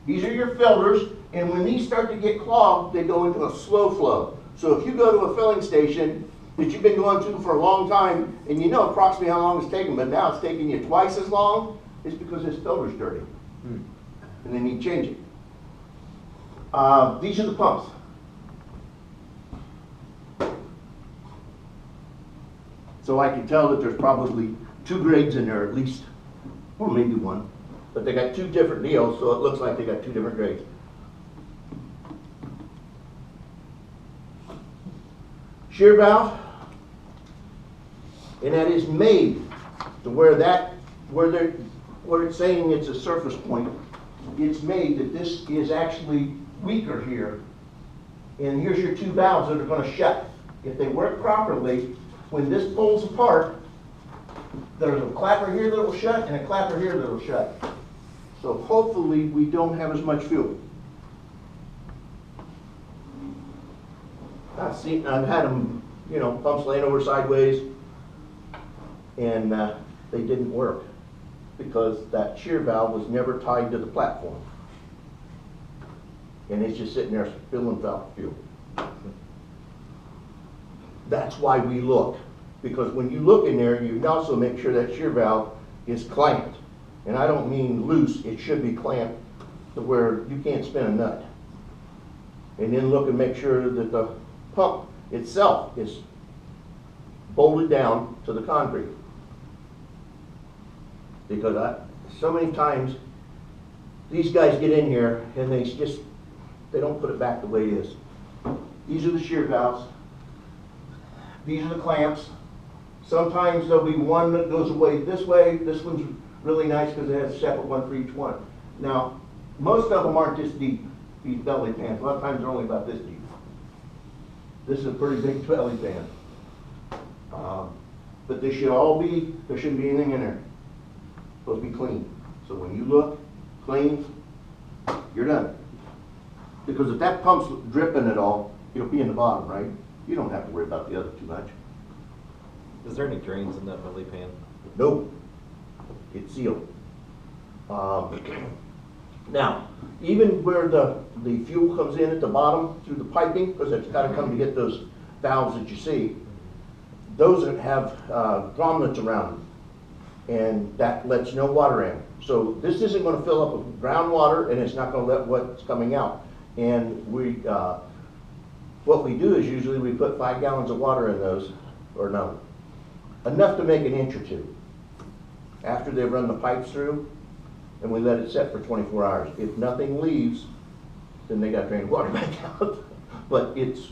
These are your filters, and when these start to get clogged, they go into a slow flow. So if you go to a filling station that you've been going to for a long time, and you know approximately how long it's taken, but now it's taking you twice as long, it's because this filter's dirty. And they need changing. These are the pumps. So I can tell that there's probably 2 grades in there at least, or maybe 1. But they got 2 different deals, so it looks like they got 2 different grades. Shear valve, and that is made to where it's saying it's a surface point, it's made that this is actually weaker here. And here's your 2 valves that are going to shut. If they work properly, when this pulls apart, there's a clapper here that will shut and a clapper here that will shut. So hopefully we don't have as much fuel. I've had them, you know, pumps laying over sideways, and they didn't work because that shear valve was never tied to the platform. And it's just sitting there filling fuel. That's why we look. Because when you look in there, you also make sure that shear valve is clamped. And I don't mean loose, it should be clamped to where you can't spin a nut. And then look and make sure that the pump itself is bolted down to the concrete. Because so many times, these guys get in here and they don't put it back the way it is. These are the shear valves. These are the clamps. Sometimes there'll be one that goes away this way. This one's really nice because it has a separate one for each one. Now, most of them aren't this deep, these belly pans. A lot of times they're only about this deep. This is a pretty big belly pan. But they should all be, there shouldn't be anything in there. It's supposed to be clean. So when you look clean, you're done. Because if that pump's dripping at all, it'll be in the bottom, right? You don't have to worry about the other too much. Is there any drains in that belly pan? Nope. It's sealed. Now, even where the fuel comes in at the bottom through the piping, because it's got to come to get those valves that you see, those that have grommets around them, and that lets no water in. So this isn't going to fill up with groundwater, and it's not going to let what's coming out. And what we do is usually we put 5 gallons of water in those, or no, enough to make an inch or 2. After they run the pipes through, and we let it set for 24 hours. If nothing leaves, then they got to drain water back out. But it's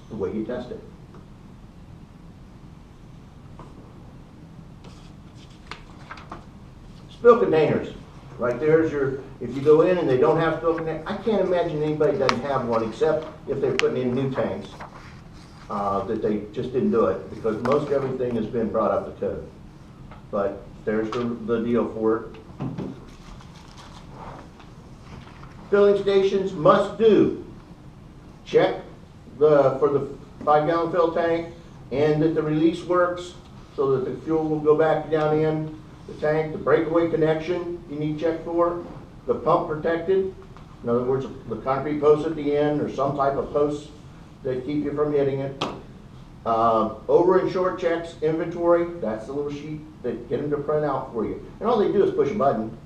the way you test it. Spill containers. Right there's your, if you go in and they don't have spill containers, I can't imagine anybody doesn't have one except if they're putting in new tanks, that they just didn't do it, because most everything has been brought up to code. But there's the deal for it. Filling stations must do. Check for the 5-gallon fill tank, and that the release works so that the fuel will go back down in the tank. The breakaway connection you need to check for. The pump protected. In other words, the concrete post at the end or some type of posts that keep you from hitting it. Over and short checks, inventory. That's the little sheet that get them to print out for you. And all they do is push a button.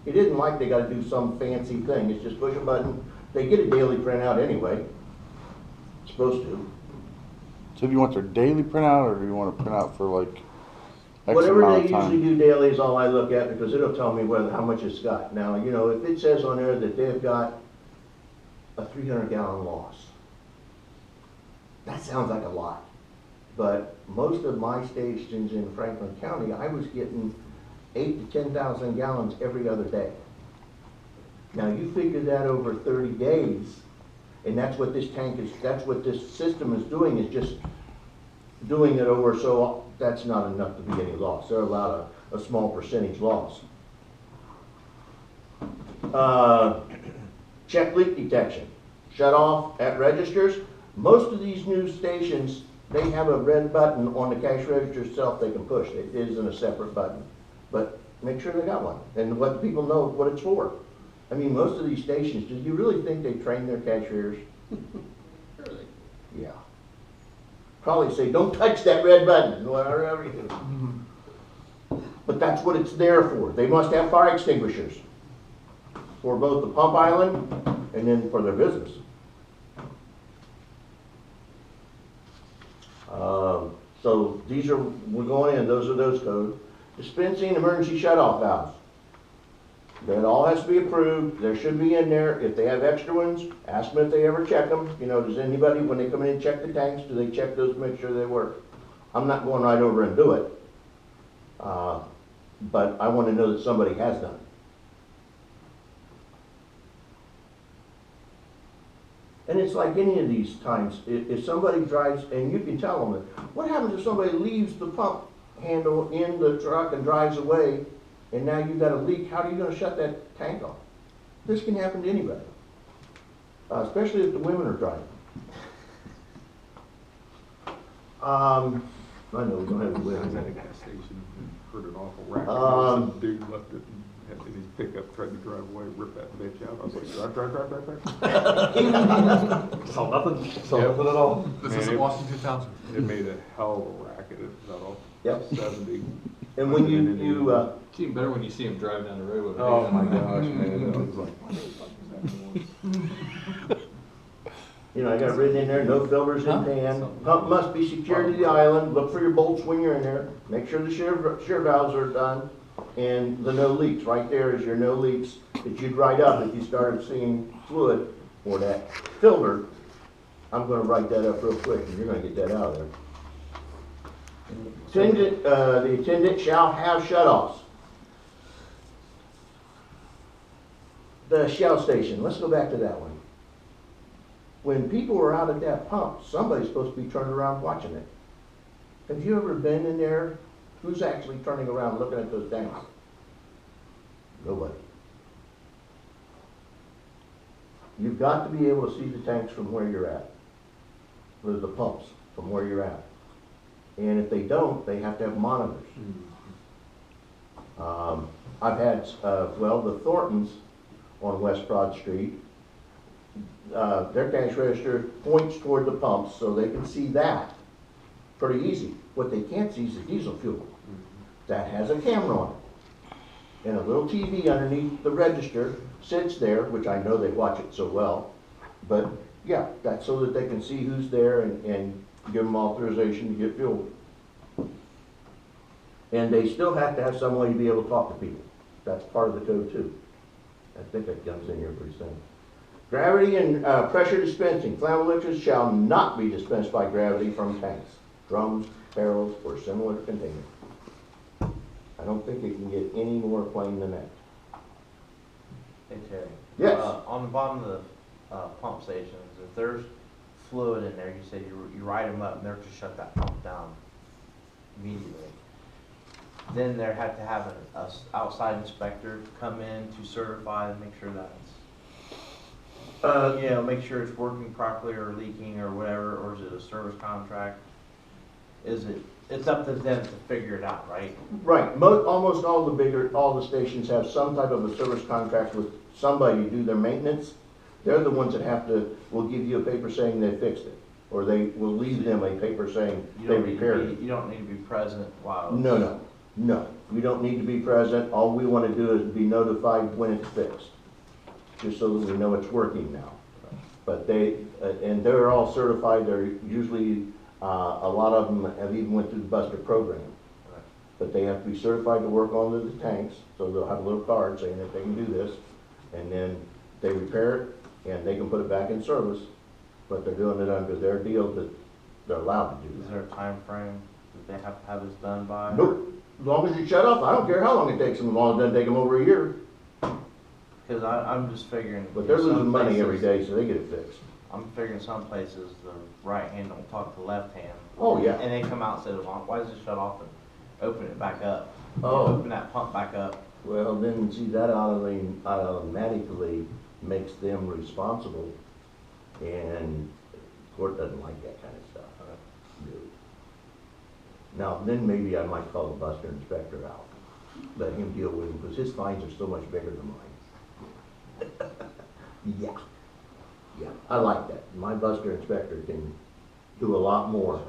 It isn't like they got to do some fancy thing. It's just push a button. They get a daily printout anyway. Supposed to. So do you want their daily printout, or do you want to print out for like X whatever amount they of time? usually do daily is all I look at, because it'll tell me how much it's got. Now, you know, if it says on there that they've got a 300-gallon loss, that sounds like a lot. But most of my stations in Franklin County, I was getting 8,000 to 10,000 gallons every other day. Now you figure that over 30 days, and that's what this tank is, that's what this system is doing, is just doing it over, so that's not enough to be any loss. They're allowed a small percentage loss. Check leak detection. Shut off at registers. Most of these new stations, they have a red button on the cash register itself they can push. It isn't a separate button. But make sure they got one and let people know what it's for. I mean, most of these stations, do you really think they train their cashiers? Really? Yeah. Probably say, don't touch that red button, or whatever. But that's what it's there for. They must have fire extinguishers for both the pump island and then for their business. So these are, we're going in, those are those codes. Dispensing emergency shutoff valves. That all has to be approved. There should be in there. If they have extra ones, ask them if they ever check them. You know, does anybody, when they come in and check the tanks, do they check those to make sure they work? I'm not going right over and do it. But I want to know that somebody has done it. And it's like any of these times, if somebody drives, and you can tell them, that, what happens if somebody leaves the pump handle in the truck and drives away, and now you've got a leak, how are you going to shut that tank off? This can happen to anybody, especially if the women are driving. I know we don't have the I was at a women. gas station and heard an awful racket. Some dude left it and had in his pickup, tried to drive away, rip that bitch out. I was like, drive. Saw nothing? Saw Yep. nothing at all? This Man, is it- Washington Township. It made a hell of a racket. It was all Yep. 70. And when you It's even better when you see him drive down the road with it. Oh my gosh, man. I was like, what the fuck is happening? you know, I got written in there, no filters in pan. Pump must be secured to the island. Look for your bolts when you're in there. Make sure the shear valves are done. And the no leaks, right there is your no leaks that you'd write up if you started seeing fluid or that filter. I'm gonna write that up real quick and you're gonna get that out of there. The attendant shall have shutoffs. The Shell station, let's go back to that one. When people are out at that pump, somebody's supposed to be turning around watching it. Have you ever been in there? Who's actually turning around looking at those tanks? Nobody. You've got to be able to see the tanks from where you're at. Or the pumps from where you're at. And if they don't, they have to have monitors. I've had, well, the Thorntons on West Broad Street, their cash register points toward the pumps so they can see that pretty easy. What they can't see is the diesel fuel. That has a camera on it. And a little TV underneath the register sits there, which I know they watch it so well. But yeah, that's so that they can see who's there and give them authorization to get fuel. And they still have to have some way to be able to talk to people. That's part of the code too. I think that comes in here pretty soon. Gravity and pressure dispensing. Flammable liquids shall not be dispensed by gravity from tanks, drums, barrels, or similar containers. I don't think it can get any more plain than that. Hey Terry. Yes. On the bottom of the pump stations, if there's fluid in there, you say you write them up and they're to shut that pump down immediately. Then they have to have an outside inspector come in to certify and make sure that's, make sure it's working properly or leaking or whatever, or is it a service contract? It's up to them to figure it out, right? Right. Almost all the stations have some type of a service contract with somebody to do their maintenance. They're the ones that will give you a paper saying they fixed it. Or they will leave them a paper saying they repaired it. You don't need to be present while. No. You don't need to be present. All we want to do is be notified when it's fixed. Just so that we know it's working now. But and they're all certified. They're usually, a lot of them have even went through the Buster program. Right. But they have to be certified to work on the tanks, so they'll have a little card saying that they can do this. And then they repair it, and they can put it back in service, but they're doing it under their deal that they're allowed to do Is that. there a time frame that they have to have this done by? Nope. As long as you shut off, I don't care how long it takes them, as long as it doesn't take them over a year. Because I'm just figuring. But they're in some losing money every places- day, so they get it fixed. I'm figuring some places the right hand don't talk to the left hand. Oh, yeah. And they come out and say, well, why does it shut off and open it back up? Oh. Open that pump back up. Well, then, see, that automatically makes them responsible, and the court doesn't like that kind of stuff. Really. Now, then maybe I might call the Buster inspector out, let him deal with him, because his fines are so much bigger than mine. Yeah, yeah, I like that. My buster inspector can do a lot more.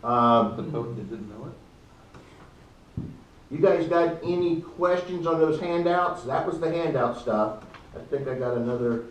The boat that didn't know it? You guys got any questions on those handouts? That was the handout stuff. I think I got another,